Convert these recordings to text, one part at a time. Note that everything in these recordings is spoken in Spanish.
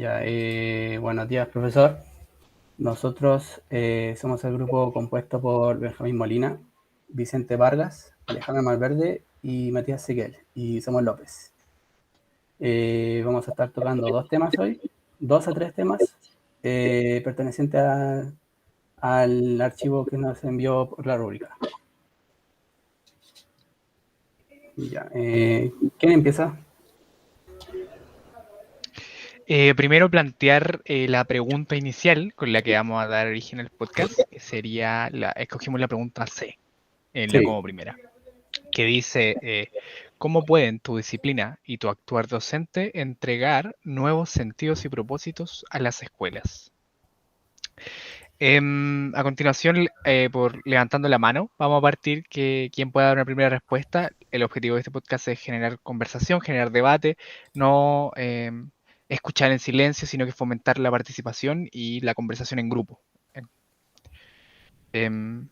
Buenos días, profesor. Nosotros somos el grupo compuesto por Benjamín Molina, Vicente Vargas, Alejandra Malverde y Matías Seguel, y somos López. Vamos a estar tocando 2 temas hoy, 2 a 3 temas, pertenecientes al archivo que nos envió por la rúbrica. ¿Quién empieza? Primero plantear la pregunta inicial con la que vamos a dar origen al podcast, que sería, escogimos la pregunta C, la Sí. como primera, que dice, ¿cómo pueden tu disciplina y tu actuar docente entregar nuevos sentidos y propósitos a las escuelas? A continuación, por levantando la mano, vamos a partir que quien pueda dar una primera respuesta. El objetivo de este podcast es generar conversación, generar debate, no escuchar en silencio, sino que fomentar la participación y la conversación en grupo. Em,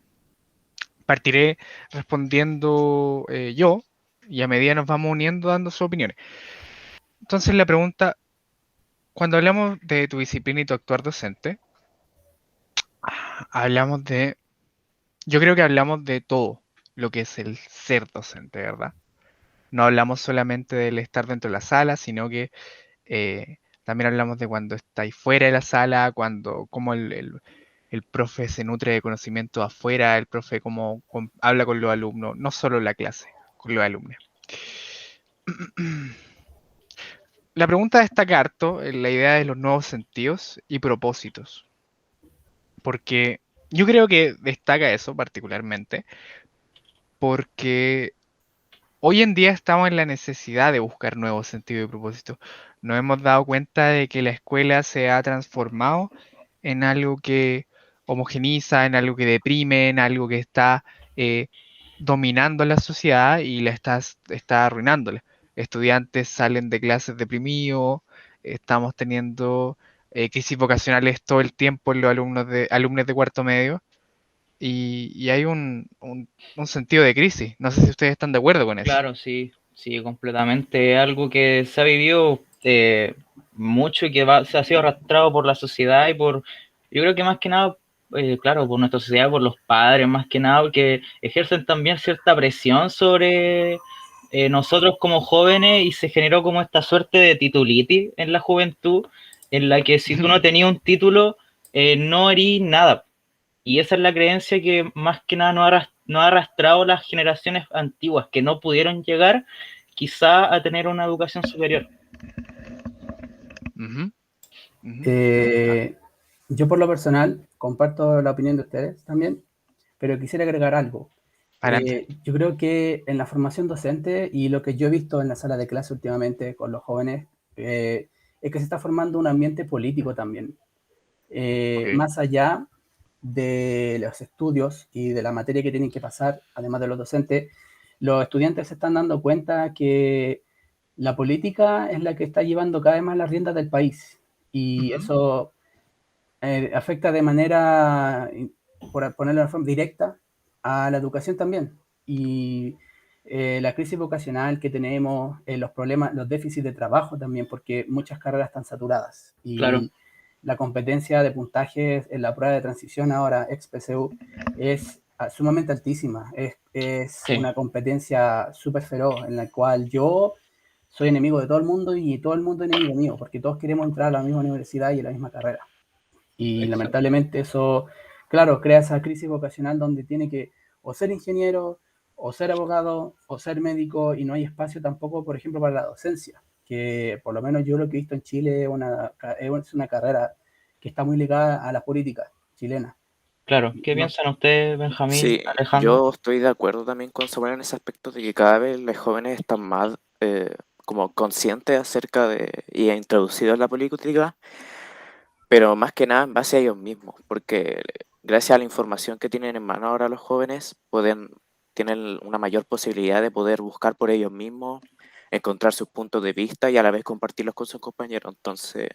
Partiré respondiendo yo y a medida nos vamos uniendo dando sus opiniones. Entonces la pregunta, cuando hablamos de tu disciplina y tu actuar docente, hablamos de yo creo que hablamos de todo lo que es el ser docente, ¿verdad? No hablamos solamente del estar dentro de la sala, sino que también hablamos de cuando estáis fuera de la sala, cuando cómo el profe se nutre de conocimiento afuera, el profe cómo habla con los alumnos, no solo en la clase, con los alumnos. La pregunta destaca harto en la idea de los nuevos sentidos y propósitos, porque yo creo que destaca eso particularmente, porque hoy en día estamos en la necesidad de buscar nuevos sentidos y propósitos. Nos hemos dado cuenta de que la escuela se ha transformado en algo que homogeniza, en algo que deprime, en algo que está eh, dominando la sociedad y está arruinándola. Estudiantes salen de clases deprimidos, estamos teniendo crisis vocacionales todo el tiempo en los alumnos de cuarto medio y hay un sentido de crisis. No sé si ustedes están de acuerdo con eso. Claro, sí, sí, completamente. Es algo que se ha vivido mucho y que se ha sido arrastrado por la sociedad y yo creo que más que nada, claro, por nuestra sociedad, por los padres, más que nada, porque ejercen también cierta presión sobre nosotros como jóvenes y se generó como esta suerte de titulitis en la juventud, en la que si tú no tenías un título, no erí nada. Y esa es la creencia que más que nada no ha arrastrado las generaciones antiguas, que no pudieron llegar quizá a tener una educación superior. Ujú, ujú. Yo por lo personal comparto la opinión de ustedes también, pero quisiera agregar algo. Adelante. Yo creo que en la formación docente y lo que yo he visto en la sala de clase últimamente con los jóvenes, es que se está formando un ambiente político también. Ok. Más allá de los estudios y de la materia que tienen que pasar, además de los docentes, los estudiantes se están dando cuenta que la política es la que está llevando cada vez más las riendas del país y Ujú. eso afecta de manera, por ponerlo de forma directa, a la educación también. Y la crisis vocacional que tenemos, los problemas, los déficits de trabajo también, porque muchas carreras están saturadas. Claro, Y la competencia de puntajes en la prueba de transición ahora, ex-PSU, es sumamente altísima. Es sí, una competencia súper feroz en la cual yo soy enemigo de todo el mundo y todo el mundo es enemigo mío, porque todos queremos entrar a la misma universidad y a la misma carrera. Y exacto. lamentablemente eso, claro, crea esa crisis vocacional donde tiene que o ser ingeniero, o ser abogado, o ser médico, y no hay espacio tampoco, por ejemplo, para la docencia, que por lo menos yo lo que he visto en Chile es una carrera que está muy ligada a la política chilena. Claro, ¿qué No, piensan ustedes, Benjamín, Sí, Alejandro? yo estoy de acuerdo también con Samuel en ese aspecto de que cada vez los jóvenes están más como conscientes acerca de y introducidos en la política, pero más que nada en base a ellos mismos, porque gracias a la información que tienen en mano ahora los jóvenes, tienen una mayor posibilidad de poder buscar por ellos mismos, encontrar sus puntos de vista y a la vez compartirlos con sus compañeros. Entonces,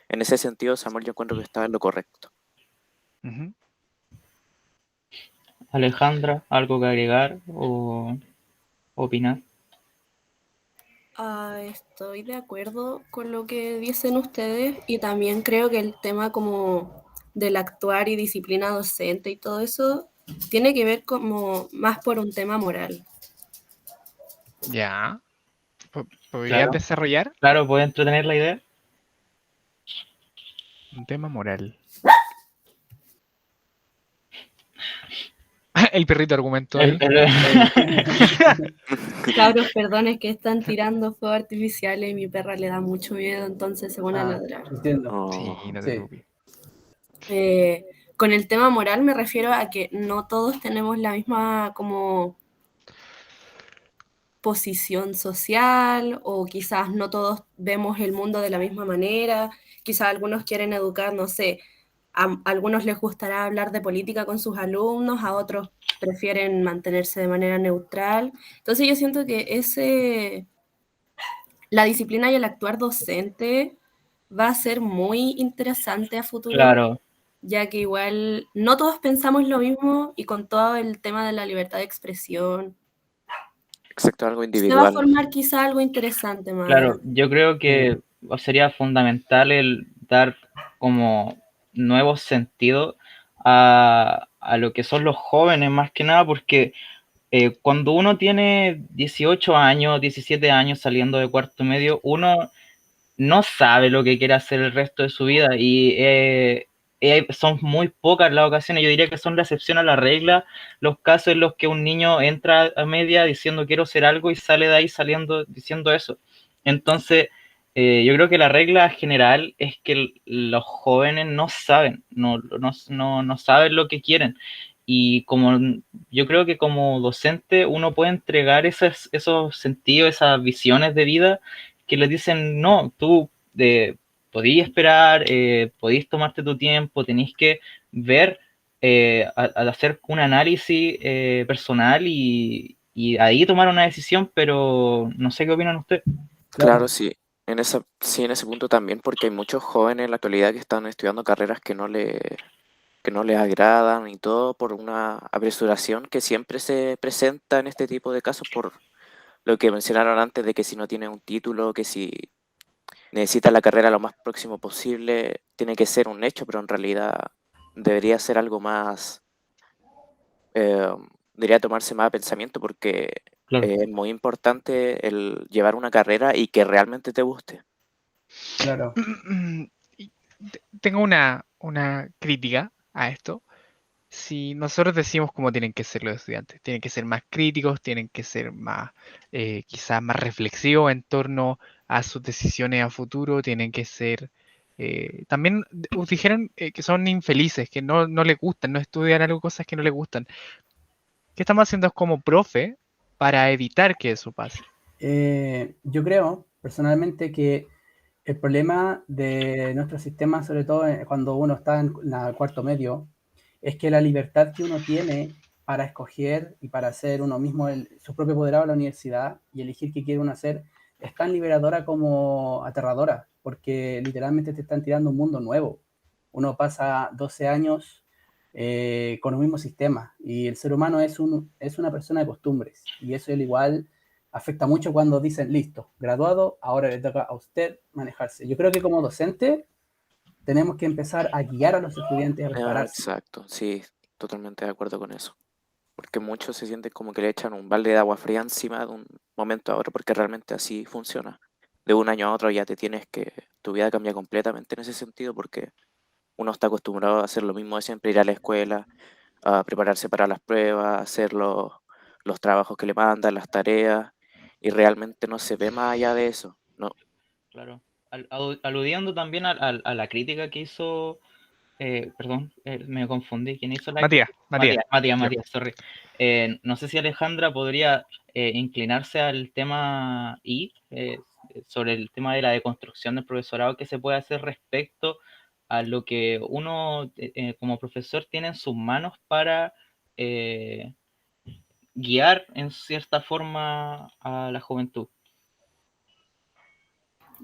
en ese sentido, Samuel, yo encuentro que está en lo correcto. Ujú. Alejandra, ¿algo que agregar o opinar? Estoy de acuerdo con lo que dicen ustedes y también creo que el tema como del actuar y disciplina docente y todo eso tiene que ver como más por un tema moral. Ya. ¿Podrías Claro, desarrollar claro, puede entretener la idea. un tema moral? El perrito argumentó ahí. Cabros, perdón, es que están tirando fuegos artificiales y mi perra le da mucho miedo, entonces se pone a ladrar. Entiendo. Oh, Sí, no te Sí. preocupes. Con el tema moral me refiero a que no todos tenemos la misma como posición social o quizás no todos vemos el mundo de la misma manera, quizás algunos quieren educar, no sé, a algunos les gustará hablar de política con sus alumnos, a otros prefieren mantenerse de manera neutral. Entonces yo siento que la disciplina y el actuar docente va a ser muy interesante a futuro, Claro, ya que igual no todos pensamos lo mismo y con todo el tema de la libertad de expresión, exacto, algo se va a individual. formar quizá algo interesante más claro, adelante. yo creo que sería fundamental el dar como nuevos sentidos a lo que son los jóvenes, más que nada, porque cuando uno tiene 18 años, 17 años saliendo de cuarto medio, uno no sabe lo que quiere hacer el resto de su vida y son muy pocas las ocasiones, yo diría que son la excepción a la regla, los casos en los que un niño entra a media diciendo quiero ser algo y sale de ahí saliendo diciendo eso. Entonces, yo creo que la regla general es que los jóvenes no saben, no saben lo que quieren. Y como yo creo que como docente uno puede entregar esos sentidos, esas visiones de vida que les dicen, no, tú podías esperar, podías tomarte tu tiempo, tenéis que ver, al hacer un análisis personal y ahí tomar una decisión, pero no sé qué opinan ustedes. Claro, sí. Sí, en ese punto también, porque hay muchos jóvenes en la actualidad que están estudiando carreras que no les agradan y todo por una apresuración que siempre se presenta en este tipo de casos por lo que mencionaron antes de que si no tiene un título, que si necesita la carrera lo más próximo posible, tiene que ser un hecho, pero en realidad debería ser algo más, eh, debería tomarse más a pensamiento porque Claro. es muy importante el llevar una carrera y que realmente te guste. Claro. Y tengo una crítica a esto. Si nosotros decimos cómo tienen que ser los estudiantes, tienen que ser más críticos, tienen que ser más, quizás más reflexivos en torno a sus decisiones a futuro, tienen que ser, también dijeron que son infelices, que no les gustan, no estudian algo, cosas que no les gustan. ¿Qué estamos haciendo como profe para evitar que eso pase? Yo creo personalmente que el problema de nuestro sistema, sobre todo cuando uno está en la cuarto medio, es que la libertad que uno tiene para escoger y para ser uno mismo su propio apoderado en la universidad y elegir qué quiere uno hacer es tan liberadora como aterradora, porque literalmente te están tirando un mundo nuevo. Uno pasa 12 años con los mismos sistemas y el ser humano es una persona de costumbres y eso es igual afecta mucho cuando dicen, listo, graduado, ahora le toca a usted manejarse. Yo creo que como docente tenemos que empezar a guiar a los estudiantes a prepararse. Exacto, sí, totalmente de acuerdo con eso. Porque muchos se sienten como que le echan un balde de agua fría encima de un momento a otro, porque realmente así funciona. De un año a otro ya tu vida cambia completamente en ese sentido, porque uno está acostumbrado a hacer lo mismo de siempre, ir a la escuela, a prepararse para las pruebas, hacer los trabajos que le mandan, las tareas, y realmente no se ve más allá de eso. No, Claro. Aludiendo también a la crítica que hizo, perdón, me confundí, ¿quién hizo la Matías, crítica? Matías. Matías, sorry. No sé si Alejandra podría inclinarse al tema sobre el tema de la deconstrucción del profesorado que se puede hacer respecto a lo que uno como profesor tiene en sus manos para guiar en cierta forma a la juventud.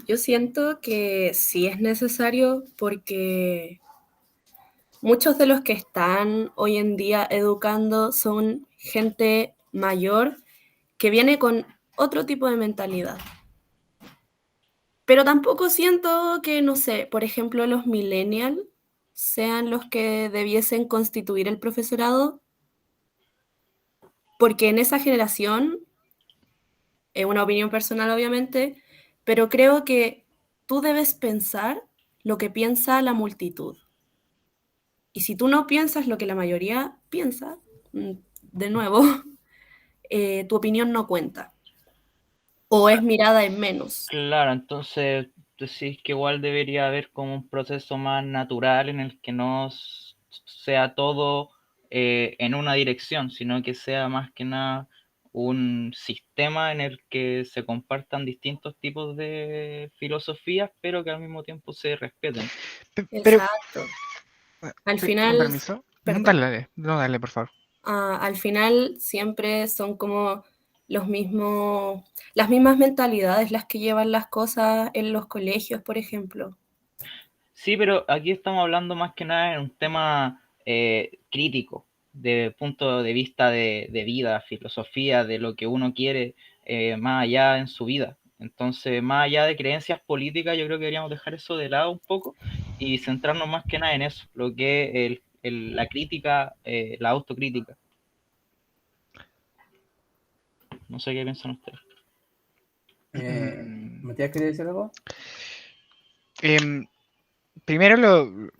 Yo siento que sí es necesario porque muchos de los que están hoy en día educando son gente mayor que viene con otro tipo de mentalidad. Pero tampoco siento que, no sé, por ejemplo, los millennials sean los que debiesen constituir el profesorado, porque en esa generación, es una opinión personal obviamente, pero creo que tú debes pensar lo que piensa la multitud. Y si tú no piensas lo que la mayoría piensa, de nuevo, tu opinión no cuenta o es mirada en menos. Claro, entonces decís que igual debería haber como un proceso más natural en el que no sea todo en una dirección, sino que sea más que nada un sistema en el que se compartan distintos tipos de filosofías, pero que al mismo tiempo se respeten. Pero, Exacto. Al con final, permiso, perdón, dale, por favor. al final siempre son como las mismas mentalidades las que llevan las cosas en los colegios, por ejemplo. Sí, pero aquí estamos hablando más que nada en un tema crítico, de punto de vista de vida, filosofía, de lo que uno quiere más allá en su vida. Entonces, más allá de creencias políticas, yo creo que deberíamos dejar eso de lado un poco y centrarnos más que nada en eso, lo que es la crítica, la autocrítica. No sé qué piensan ustedes. ¿Matías quiere decir algo? Primero,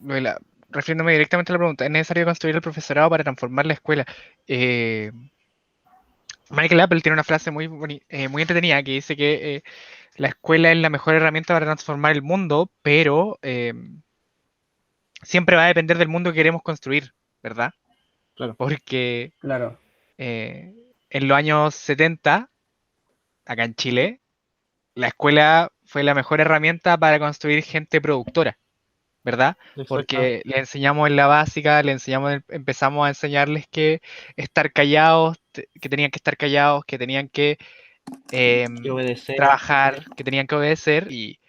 refiriéndome directamente a la pregunta, ¿es necesario construir el profesorado para transformar la escuela? Michael Apple tiene una frase muy entretenida que dice que la escuela es la mejor herramienta para transformar el mundo, pero siempre va a depender del mundo que queremos construir, ¿verdad? Claro. Porque Claro. en los años 70, acá en Chile, la escuela fue la mejor herramienta para construir gente productora, ¿verdad? Porque le enseñamos en la básica, empezamos a enseñarles que estar callados, que tenían que estar callados, que tenían que Y obedecer. trabajar, que tenían que obedecer y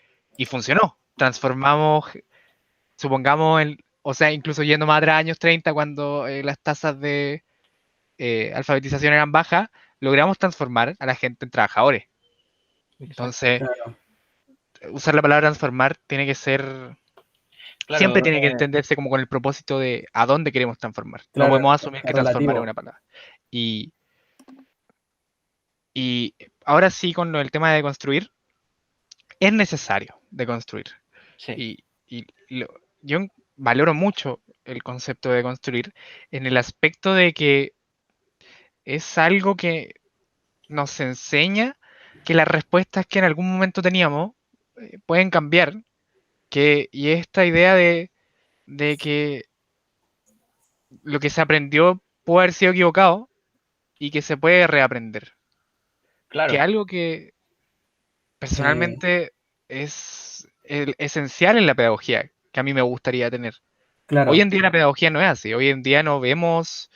funcionó. Transformamos, supongamos, o sea, incluso yendo más atrás, años 30, cuando las tasas de alfabetización eran bajas, logramos transformar a la gente en trabajadores. Entonces, Claro. usar la palabra transformar tiene que ser, Claro, siempre tiene que entenderse como con el propósito de a dónde queremos transformar. No Claro, podemos asumir es que transformar es relativo. una palabra. Y ahora sí, con el tema de construir, es necesario de construir. sí. Yo valoro mucho el concepto de construir en el aspecto de que es algo que nos enseña que las respuestas que en algún momento teníamos pueden cambiar, y esta idea de que lo que se aprendió puede haber sido equivocado y que se puede reaprender. Claro. Que algo que personalmente es esencial en la pedagogía, que a mí me gustaría tener. Claro. Hoy en día la pedagogía no es así, hoy en día no vemos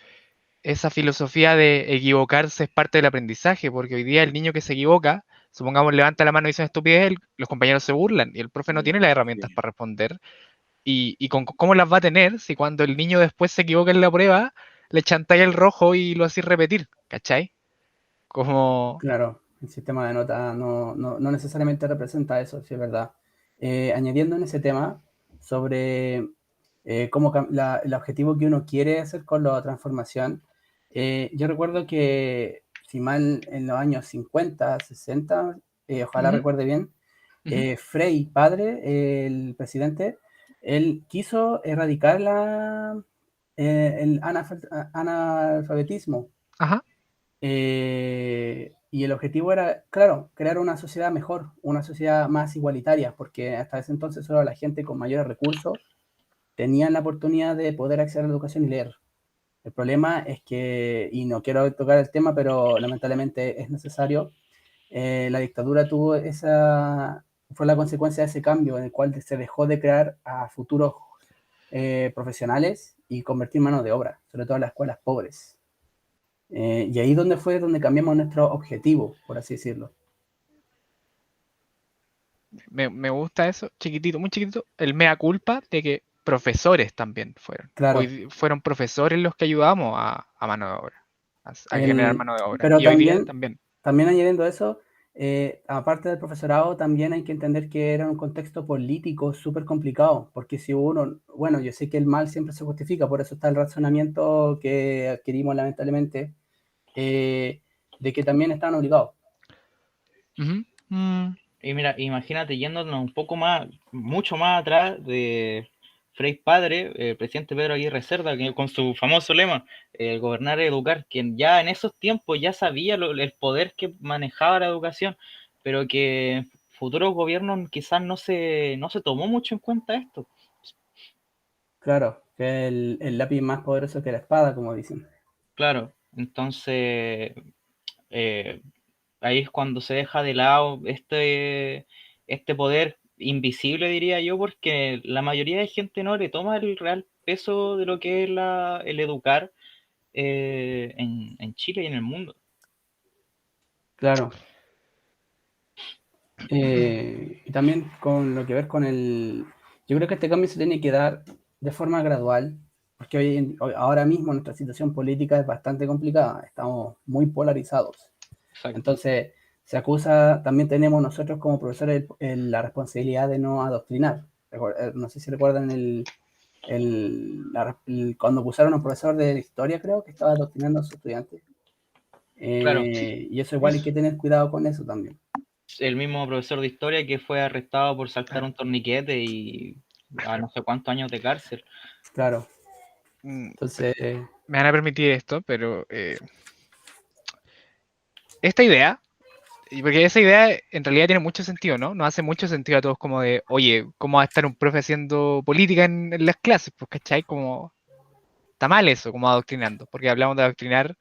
esa filosofía de equivocarse es parte del aprendizaje, porque hoy día el niño que se equivoca, supongamos levanta la mano y dice una estupidez, los compañeros se burlan y el profe no tiene las herramientas para responder. Y cómo las va a tener si cuando el niño después se equivoca en la prueba, le chantáis el rojo y lo hacéis repetir, ¿cachai? Como... Claro, el sistema de notas no necesariamente representa eso, sí es verdad. Añadiendo en ese tema sobre cómo el objetivo que uno quiere hacer con la transformación, yo recuerdo que, si mal en los años 50, 60, ojalá recuerde bien, Frei, padre, el presidente, él quiso erradicar el analfabetismo. Ajá. Y el objetivo era, claro, crear una sociedad mejor, una sociedad más igualitaria, porque hasta ese entonces solo la gente con mayores recursos tenían la oportunidad de poder acceder a la educación y leer. El problema es que, y no quiero tocar el tema, pero lamentablemente es necesario, la dictadura fue la consecuencia de ese cambio en el cual se dejó de crear a futuros profesionales y convertir mano de obra, sobre todo en las escuelas pobres. Y ahí fue donde cambiamos nuestro objetivo, por así decirlo. Me gusta eso, chiquitito, muy chiquitito, el mea culpa de que profesores también fueron. Claro. Hoy fueron profesores los que ayudamos a mano de obra, a generar mano de obra. Pero y hoy día también. También añadiendo eso, aparte del profesorado, también hay que entender que era un contexto político súper complicado, porque si uno, bueno, yo sé que el mal siempre se justifica, por eso está el razonamiento que adquirimos lamentablemente, de que también estaban obligados. Ujú. Y mira, imagínate yéndonos un poco más, mucho más atrás de Frei Padre, el presidente Pedro Aguirre Cerda, que con su famoso lema, gobernar es educar, quien ya en esos tiempos ya sabía el poder que manejaba la educación, pero que en futuros gobiernos quizás no se tomó mucho en cuenta esto. Claro, que el lápiz más poderoso que la espada, como dicen. Claro, entonces ahí es cuando se deja de lado este poder invisible, diría yo, porque la mayoría de gente no le toma el real peso de lo que es el educar en Chile y en el mundo. Claro. Y también con lo que ver con el... Yo creo que este cambio se tiene que dar de forma gradual, porque ahora mismo nuestra situación política es bastante complicada, estamos muy polarizados. Exacto. Entonces, se acusa, también tenemos nosotros como profesores la responsabilidad de no adoctrinar. No sé si recuerdan cuando acusaron a un profesor de historia, creo, que estaba adoctrinando a sus estudiantes. Claro, Y eso igual hay que tener cuidado con eso también. el mismo profesor de historia que fue arrestado por saltar un torniquete y a no sé cuántos años de cárcel. Claro. Mm, Entonces, Me van a permitir esto, pero esta idea, y porque esa idea en realidad tiene mucho sentido, ¿no? Nos hace mucho sentido a todos como de, oye, ¿cómo va a estar un profe haciendo política en las clases? Pues, ¿cachai? Como, está mal eso, como adoctrinando, porque hablamos de adoctrinar,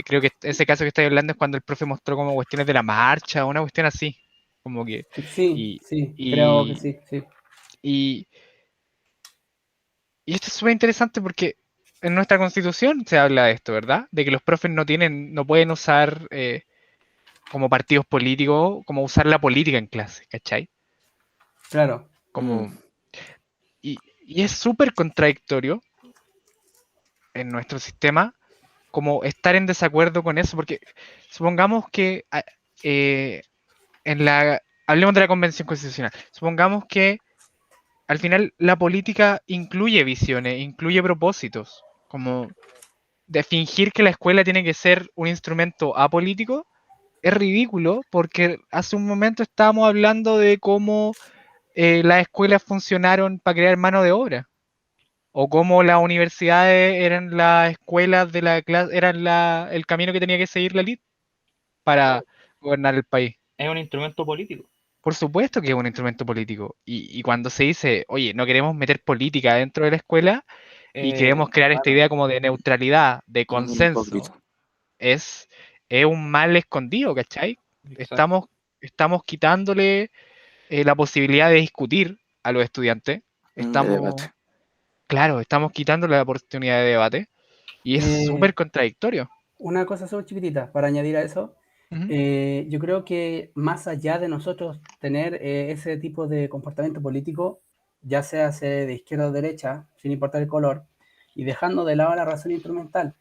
creo que ese caso que estoy hablando es cuando el profe mostró como cuestiones de la marcha, una cuestión así, como que, sí, y, sí, creo que y, sí, sí. y, y esto es súper interesante porque en nuestra constitución se habla de esto, ¿verdad? De que los profes no pueden usar como partidos políticos, como usar la política en clase, ¿cachai? Claro. Como, y es súper contradictorio en nuestro sistema como estar en desacuerdo con eso, porque supongamos que eh, hablemos de la Convención Constitucional, supongamos que al final la política incluye visiones, incluye propósitos, como de fingir que la escuela tiene que ser un instrumento apolítico, es ridículo porque hace un momento estábamos hablando de cómo las escuelas funcionaron para crear mano de obra, o cómo las universidades eran las escuelas de la clase, eran el camino que tenía que seguir la elite para gobernar el país. Es un instrumento político. Por supuesto que es un instrumento político. Y cuando se dice, oye, no queremos meter política dentro de la escuela y queremos crear esta idea como de neutralidad, de Muy hipócrita. consenso, es, es un mal escondido, ¿cachai? Exacto. Estamos quitándole la posibilidad de discutir a los estudiantes. De debate. Claro, estamos quitándole la oportunidad de debate y es súper contradictorio. Una cosa súper chiquitita para añadir a eso. Ujú. Yo creo que más allá de nosotros tener ese tipo de comportamiento político, ya sea de izquierda o derecha, sin importar el color, y dejando de lado la razón instrumental,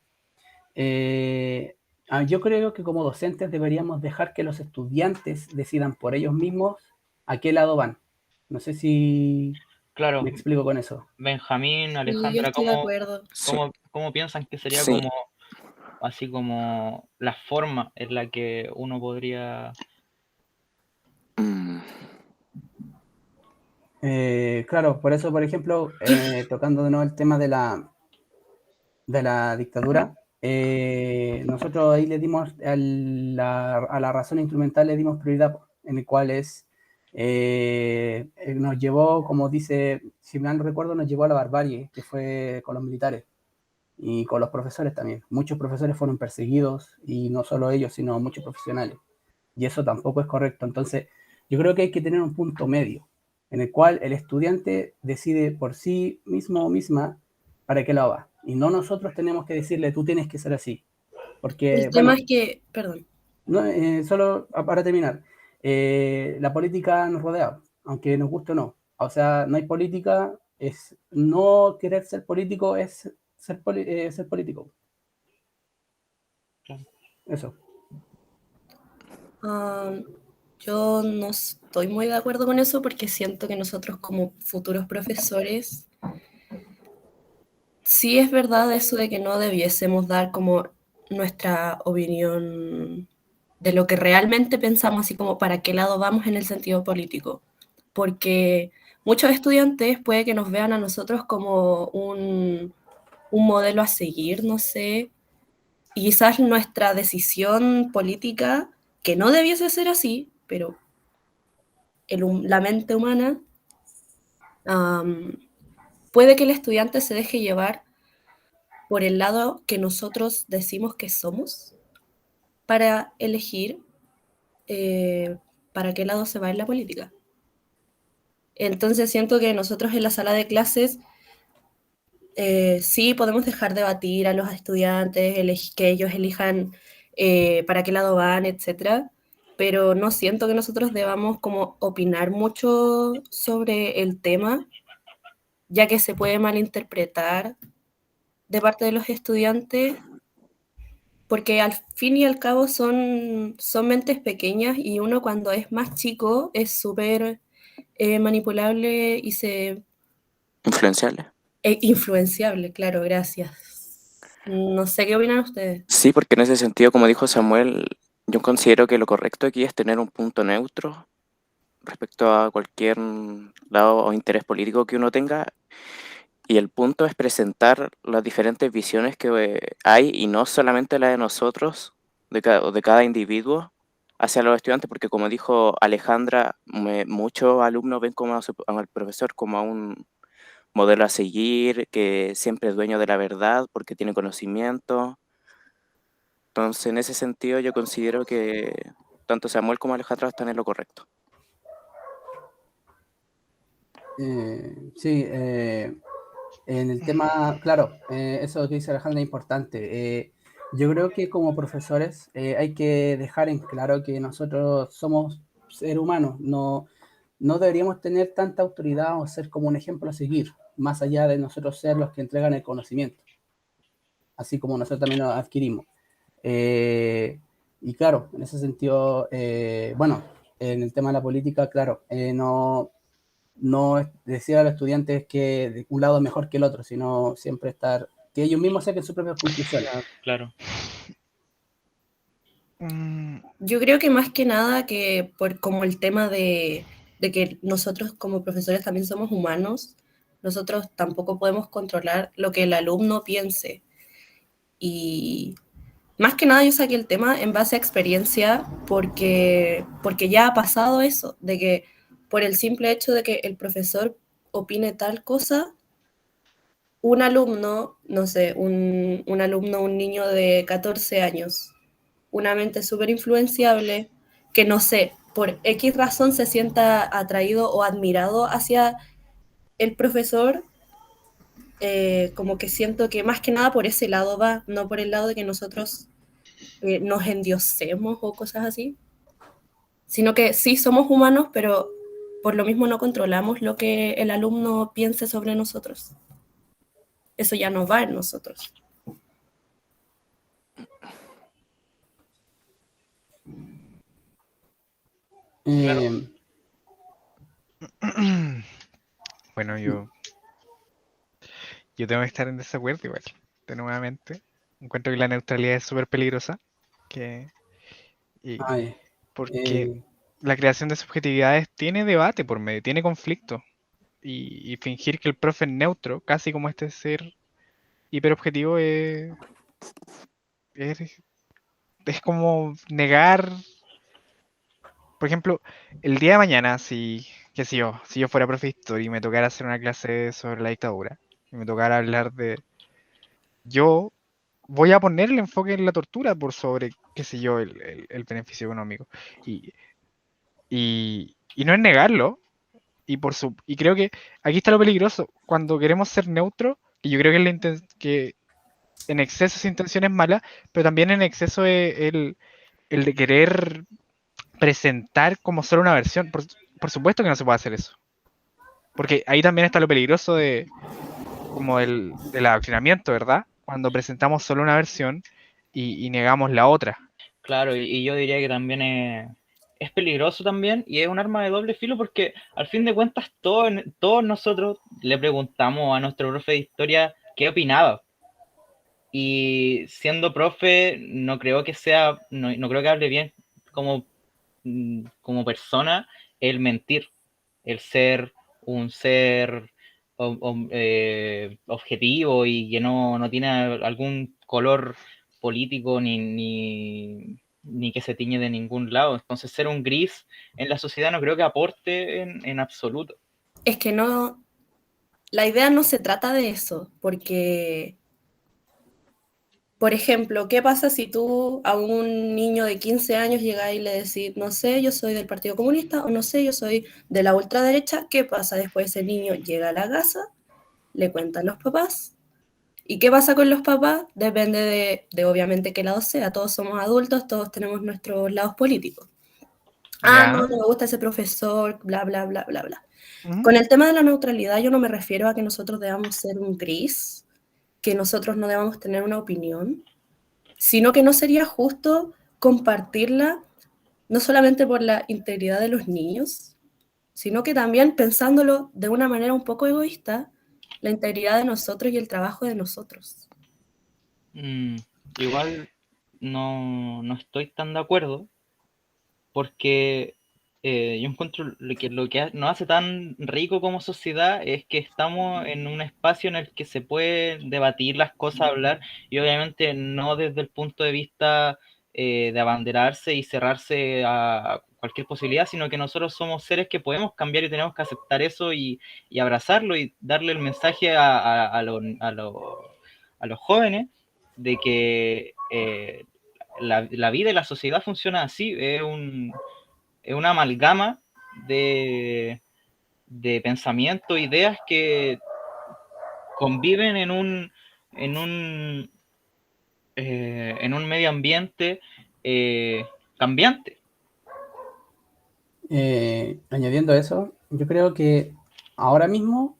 yo creo que como docentes deberíamos dejar que los estudiantes decidan por ellos mismos a qué lado van. No sé si Claro, me explico con eso. Benjamín, Y yo Alejandra, estoy de acuerdo. Sí, ¿cómo piensan que sería sí. como así como la forma en la que uno podría... Mm, Claro, por eso, por ejemplo, tocando de nuevo el tema de la dictadura, nosotros ahí le dimos a la razón instrumental, le dimos prioridad, en el cual nos llevó, como dice, si mal no recuerdo, nos llevó a la barbarie, que fue con los militares y con los profesores también. Muchos profesores fueron perseguidos, y no solo ellos, sino muchos profesionales. Y eso tampoco es correcto. Entonces, yo creo que hay que tener un punto medio, en el cual el estudiante decide por sí mismo o misma para qué lado va. Y no nosotros tenemos que decirle, tú tienes que ser así. Porque, El tema bueno, es que, perdón, no, solo para terminar, la política nos rodea, aunque nos guste o no. O sea, no hay política, no querer ser político es ser político. Claro. Eso. Yo no estoy muy de acuerdo con eso porque siento que nosotros como futuros profesores, sí es verdad eso de que no debiésemos dar como nuestra opinión de lo que realmente pensamos, así como para qué lado vamos en el sentido político, porque muchos estudiantes puede que nos vean a nosotros como un modelo a seguir, no sé, y quizás nuestra decisión política, que no debiese ser así, pero la mente humana, puede que el estudiante se deje llevar por el lado que nosotros decimos que somos para elegir para qué lado se va en la política. Entonces siento que nosotros en la sala de clases sí podemos dejar debatir a los estudiantes, que ellos elijan para qué lado van, etcétera, pero no siento que nosotros debamos como opinar mucho sobre el tema, ya que se puede malinterpretar de parte de los estudiantes, porque al fin y al cabo son mentes pequeñas y uno cuando es más chico es súper manipulable y Influenciable. influenciable, claro, gracias. No sé qué opinan ustedes. Sí, porque en ese sentido, como dijo Samuel, yo considero que lo correcto aquí es tener un punto neutro respecto a cualquier lado o interés político que uno tenga. Y el punto es presentar las diferentes visiones que hay y no solamente la de nosotros, o de cada individuo, hacia los estudiantes, porque como dijo Alejandra, muchos alumnos ven como al profesor como a un modelo a seguir, que siempre es dueño de la verdad porque tiene conocimiento. Entonces, en ese sentido, yo considero que tanto Samuel como Alejandra están en lo correcto. Sí, en el tema, claro, eso que dice Alejandra es importante. Yo creo que como profesores hay que dejar en claro que nosotros somos seres humanos, no deberíamos tener tanta autoridad o ser como un ejemplo a seguir, más allá de nosotros ser los que entregan el conocimiento, así como nosotros también lo adquirimos. Y claro, en ese sentido, bueno, en el tema de la política, claro, no decir a los estudiantes que un lado es mejor que el otro, sino siempre que ellos mismos saquen sus propias conclusiones. Claro. Yo creo que más que nada que por como el tema de que nosotros como profesores también somos humanos, nosotros tampoco podemos controlar lo que el alumno piense. Y más que nada yo saqué el tema en base a experiencia porque ya ha pasado eso, de que por el simple hecho de que el profesor opine tal cosa, un alumno, no sé, un alumno, un niño de 14 años, una mente súper influenciable, que no sé, por X razón se sienta atraído o admirado hacia el profesor, como que siento que más que nada por ese lado va, no por el lado de que nosotros nos endiosemos o cosas así, sino que sí somos humanos, pero por lo mismo no controlamos lo que el alumno piense sobre nosotros. Eso ya no va en nosotros. Bueno, yo tengo que estar en desacuerdo igual, de nuevamente. Encuentro que la neutralidad es súper peligrosa, porque la creación de subjetividades tiene debate por medio, tiene conflicto. Y fingir que el profe es neutro, casi como este ser hiperobjetivo, es como negar, por ejemplo, el día de mañana, qué sé yo, si yo fuera profe de historia y me tocara hacer una clase sobre la dictadura, y me tocara hablar yo voy a poner el enfoque en la tortura por sobre, qué sé yo, el beneficio económico. Y, y no es negarlo, y creo que aquí está lo peligroso, cuando queremos ser neutros, y yo creo que en exceso esa intención es mala, pero también en exceso el de querer presentar como solo una versión. Por supuesto que no se puede hacer eso. Porque ahí también está lo peligroso del adoctrinamiento, ¿verdad? Cuando presentamos solo una versión y negamos la otra. Claro, y yo diría que también es peligroso también y es un arma de doble filo porque al fin de cuentas todos nosotros le preguntamos a nuestro profe de historia qué opinaba. Y siendo profe, no creo que no creo que hable bien como, como persona el mentir, el ser un ser objetivo y que no tiene algún color político ni que se tiñe de ningún lado. Entonces ser un gris en la sociedad no creo que aporte en absoluto. Es que no, la idea no se trata de eso, porque, por ejemplo, ¿qué pasa si tú a un niño de 15 años llegas y le decís, no sé, yo soy del Partido Comunista, o no sé, yo soy de la ultraderecha? ¿Qué pasa? Después ese niño llega a la casa, le cuentan los papás. ¿Y qué pasa con los papás? Depende de obviamente qué lado sea. Todos somos adultos, todos tenemos nuestros lados políticos. Ah, no, Ya. no me gusta ese profesor, bla, bla, bla, bla, bla. Ujú. Con el tema de la neutralidad, yo no me refiero a que nosotros debamos ser un gris, que nosotros no debamos tener una opinión, sino que no sería justo compartirla, no solamente por la integridad de los niños, sino que también pensándolo de una manera un poco egoísta, la integridad de nosotros y el trabajo de nosotros. Igual no estoy tan de acuerdo porque yo encuentro lo que nos hace tan rico como sociedad es que estamos en un espacio en el que se puede debatir las cosas, hablar, y obviamente no desde el punto de vista de abanderarse y cerrarse a cualquier posibilidad, sino que nosotros somos seres que podemos cambiar y tenemos que aceptar eso y abrazarlo y darle el mensaje a los jóvenes de que la vida y la sociedad funciona así, es una amalgama de pensamiento, ideas que conviven en un medio ambiente cambiante. Añadiendo eso, yo creo que ahora mismo,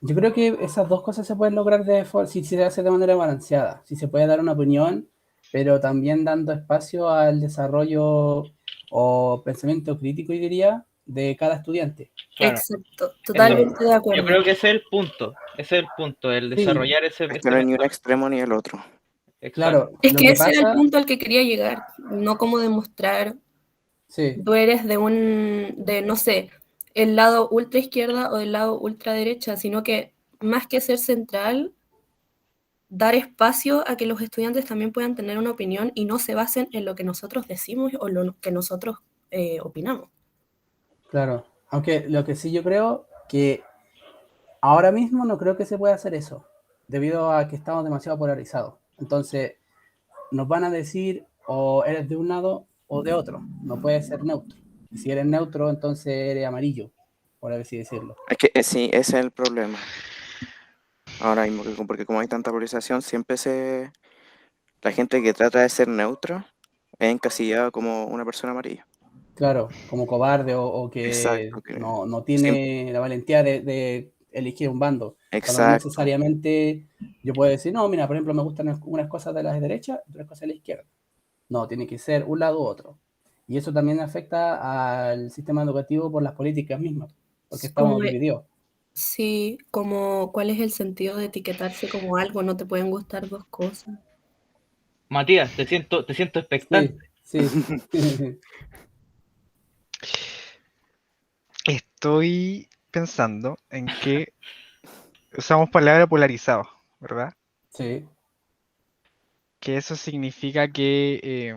yo creo que esas dos cosas se pueden lograr si se hace de manera balanceada, si se puede dar una opinión, pero también dando espacio al desarrollo o pensamiento crítico, yo diría, de cada estudiante. Claro. Exacto, totalmente de Yo acuerdo. creo que ese es el punto, el desarrollar ese... Es que no hay ni un extremo ni el otro. Claro, Es lo que que ese era el pasa, punto al que quería llegar, no como demostrar sí, tú eres no sé, el lado ultra izquierda o del lado ultra derecha, sino que más que ser central, dar espacio a que los estudiantes también puedan tener una opinión y no se basen en lo que nosotros decimos o lo que nosotros opinamos. claro. Aunque lo que sí yo creo que ahora mismo no creo que se pueda hacer eso, debido a que estamos demasiado polarizados. Entonces, nos van a decir o eres de un lado o de otro, no puedes ser neutro. Y si eres neutro, entonces eres amarillo, por así decirlo. Es que sí, ese es el problema. Ahora mismo, porque como hay tanta polarización, la gente que trata de ser neutra es encasillada como una persona amarilla. Claro, como cobarde o que Exacto, no siempre, tiene la valentía de elegir un bando. Cuando no exacto. necesariamente yo puedo decir, no, mira, por ejemplo, me gustan unas cosas de la derecha, otras cosas de la izquierda. No, tiene que ser un lado u otro. Y eso también afecta al sistema educativo por las políticas mismas, porque Como, estamos divididos. sí, como cuál es el sentido de etiquetarse como algo, no te pueden gustar dos cosas. Matías, te siento expectante. Sí, sí. Estoy pensando en que usamos palabra polarizado, ¿verdad? Sí, Que eso significa que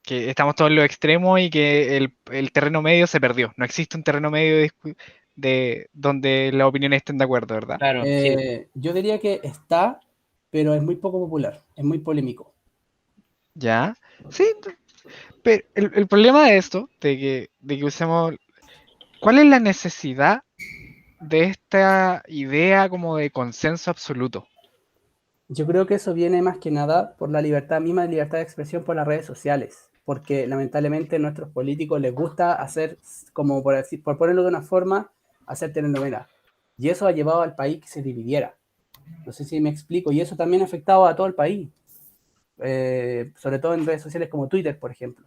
estamos todos en los extremos y que el terreno medio se perdió. No existe un terreno medio de donde las opiniones estén de acuerdo, ¿verdad? Claro, sí. yo diría que está, pero es muy poco popular, es muy polémico. ¿Ya? Sí, pero el problema de esto, de que usemos... ¿Cuál es la necesidad de esta idea como de consenso absoluto? Yo creo que eso viene más que nada por la libertad misma, de libertad de expresión por las redes sociales, porque lamentablemente a nuestros políticos les gusta hacer, como por ponerlo de una forma, hacer telenovelas. Y eso ha llevado al país que se dividiera. No sé si me explico, y eso también ha afectado a todo el país. sobre todo en redes sociales como Twitter, por ejemplo,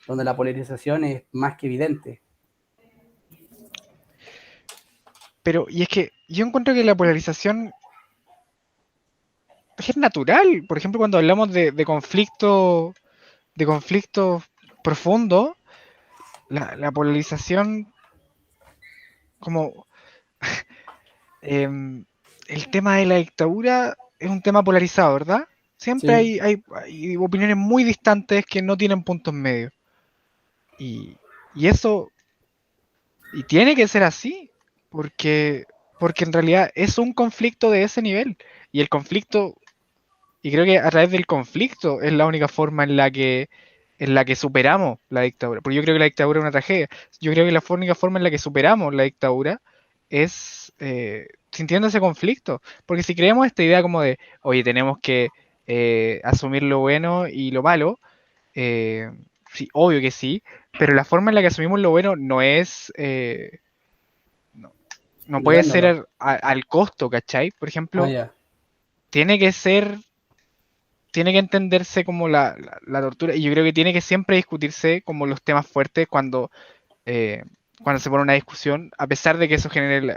donde la polarización es más que evidente. Pero, y es que yo encuentro que la polarización es natural. Por ejemplo, cuando hablamos de conflictos profundos, la polarización, como el tema de la dictadura es un tema polarizado, ¿verdad? Siempre Sí, hay opiniones muy distantes que no tienen puntos medios. Y eso, y tiene que ser así, porque en realidad es un conflicto de ese nivel. Y el conflicto, y creo que a través del conflicto es la única forma en la que superamos la dictadura. Porque yo creo que la dictadura es una tragedia. Yo creo que la única forma en la que superamos la dictadura es sintiendo ese conflicto. Porque si creemos esta idea como de, oye, tenemos que asumir lo bueno y lo malo, sí, obvio que sí, pero la forma en la que asumimos lo bueno no es, no, no puede ser negándolo. al costo, ¿cachai? Por Ah, ejemplo, ya. tiene que ser, tiene que entenderse como la tortura, y yo creo que tiene que siempre discutirse como los temas fuertes eh, cuando se pone una discusión, a pesar de que eso genere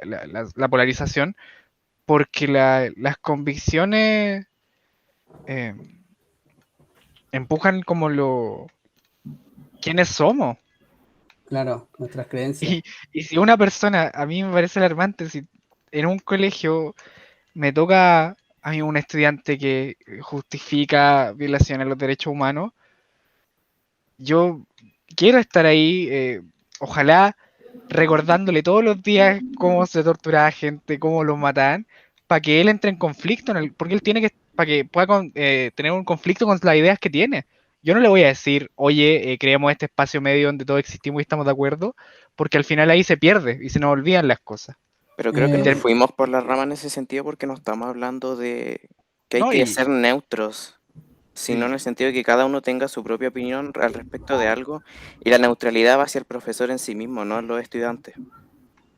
la polarización, porque las convicciones eh, empujan como quiénes somos. Claro, nuestras creencias. Y si una persona, a mí me parece alarmante, si en un colegio me toca a mí un estudiante que justifica violaciones a los derechos humanos, yo quiero estar ahí, ojalá recordándole todos los días cómo se torturaba gente, cómo los mataban, para que él entre en conflicto, porque él tiene que, para que pueda tener un conflicto con las ideas que tiene. Yo no le voy a decir, oye, creemos este espacio medio donde todos existimos y estamos de acuerdo, porque al final ahí se pierde y se nos olvidan las cosas. Pero creo que Eh, nos fuimos por la rama en ese sentido porque no estamos hablando de que hay ¿No? que Y ser neutros, sino en sí. el sentido de que cada uno tenga su propia opinión al respecto de algo y la neutralidad va hacia el profesor en sí mismo, no en los estudiantes.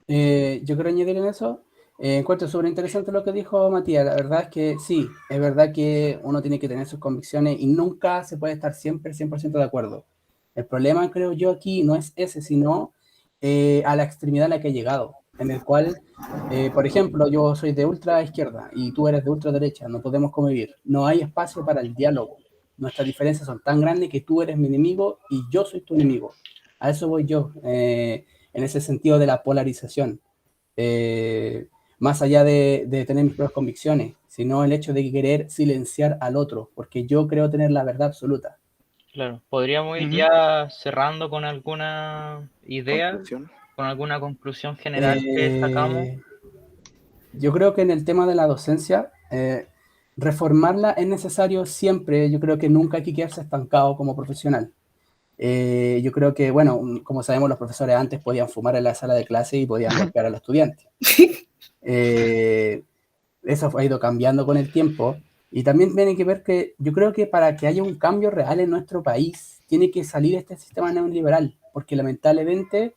yo quiero añadir en eso, encuentro súper interesante lo que dijo Matías. La verdad es que sí, es verdad que uno tiene que tener sus convicciones y nunca se puede estar siempre 100% de acuerdo. El problema, creo yo, aquí no es ese, sino a la extremidad a la que he llegado, en el cual, por ejemplo, yo soy de ultra izquierda y tú eres de ultra derecha, no podemos convivir, no hay espacio para el diálogo. Nuestras diferencias son tan grandes que tú eres mi enemigo y yo soy tu enemigo. A eso voy yo. En ese sentido de la polarización, eh, más allá de tener mis propias convicciones, sino el hecho de querer silenciar al otro, porque yo creo tener la verdad absoluta. Claro, podríamos ir Ujú. ya cerrando con alguna idea, Conclusión. con alguna conclusión general que sacamos. Eh, yo creo que en el tema de la docencia, reformarla es necesario siempre. Yo creo que nunca hay que quedarse estancado como profesional. Yo creo que, bueno, como sabemos, los profesores antes podían fumar en la sala de clase y podían golpear a los estudiantes. Eh, Eso ha ido cambiando con el tiempo. Y también tiene que ver que yo creo que para que haya un cambio real en nuestro país, tiene que salir este sistema neoliberal, porque lamentablemente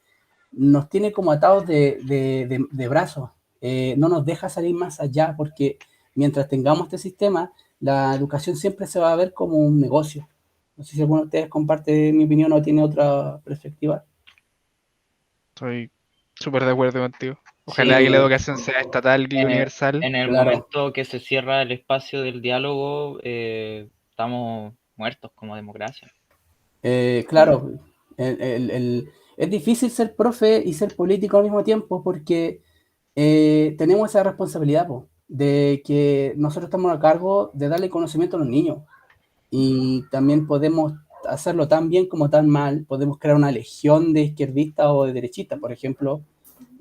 nos tiene como atados de brazos. No nos deja salir más allá, porque mientras tengamos este sistema, la educación siempre se va a ver como un negocio. No sé si alguno de ustedes comparte mi opinión o tiene otra perspectiva. Estoy súper de acuerdo contigo. Ojalá Sí, que la educación sea estatal y en universal. en el Claro, momento que se cierra el espacio del diálogo, estamos muertos como democracia. claro, es difícil ser profe y ser político al mismo tiempo porque tenemos esa responsabilidad po, de que nosotros estamos a cargo de darle conocimiento a los niños y también podemos hacerlo tan bien como tan mal, podemos crear una legión de izquierdistas o de derechistas, por ejemplo,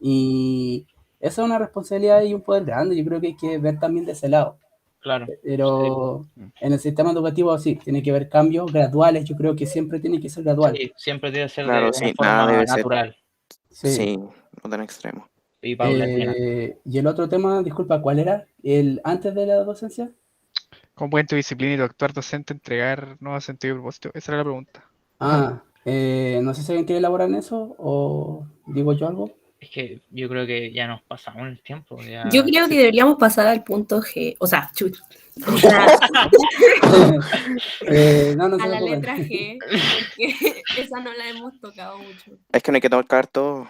y esa es una responsabilidad y un poder grande, yo creo que hay que ver también de ese lado. Claro, sí, Pero en el sistema educativo sí, tiene que haber cambios graduales, yo creo que siempre tiene que ser gradual. sí, siempre debe ser de Claro, una sí, nada forma debe ser, natural Sí. sí, no tan extremo. y paulatina. Y el otro tema, disculpa, ¿cuál era? ¿El antes de la docencia? ¿Cómo pueden tu disciplina y tu actuar docente entregar nuevos sentido y propósito? Esa era la pregunta. No sé si alguien quiere elaborar en eso o digo yo algo. Es que yo creo que ya nos pasamos el tiempo. Ya... Yo creo que deberíamos pasar al punto G, o sea, o sea, No se a la preocupen. letra G, porque esa no la hemos tocado mucho. Es que no hay que tocar todo.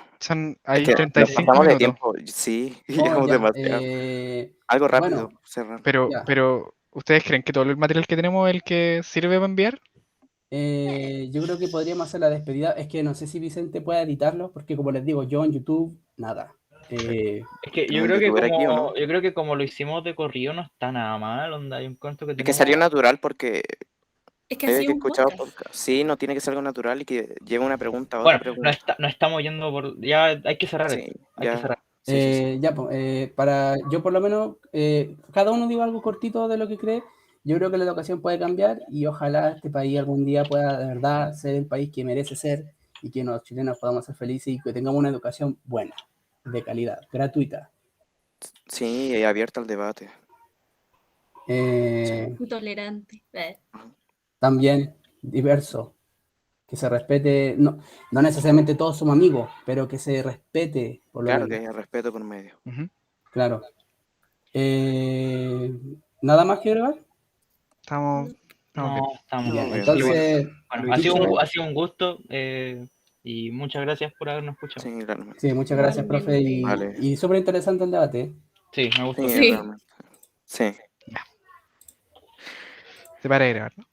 Hay Es que nos 35 pasamos de minutos. tiempo. Sí, Oh, llegamos ya, demasiado. Algo rápido, bueno, cerrar. ya. Pero, ¿ustedes creen que todo el material que tenemos es el que sirve para enviar? Yo creo que podríamos hacer la despedida. Es que no sé si Vicente puede editarlo, porque como les digo, yo en YouTube, nada. Es que yo ¿Tenemos creo un que youtuber como, aquí o no? yo creo que como lo hicimos de corrido no está nada mal, onda. Yo encuentro que Es que salió tenemos... natural porque Es que desde así que he un escuchado podcast. podcast. Sí, no tiene que ser algo natural y que lleve una pregunta a Bueno, otra pregunta. no estamos yendo por... Ya hay que cerrar Sí, esto. Hay que ya. cerrar. Sí. Ya, pues, para yo por lo menos, cada uno diga algo cortito de lo que cree. Yo creo que la educación puede cambiar y ojalá este país algún día pueda de verdad ser el país que merece ser y que los chilenos podamos ser felices y que tengamos una educación buena, de calidad, gratuita. Sí, y abierta al debate. Intolerante. También diverso, que se respete, no necesariamente todos somos amigos, pero que se respete por lo Claro menos. que haya respeto por medio. Claro. ¿Nada más que agregar? Estamos bien. No, estamos Bien, bien. entonces, Bueno, ha sido un gusto y muchas gracias por habernos escuchado. Sí, realmente. sí, muchas gracias, profe, Vale. y súper interesante el debate. Sí, me gustó. Sí, Sí. realmente. Sí. Se para de grabar, ¿no?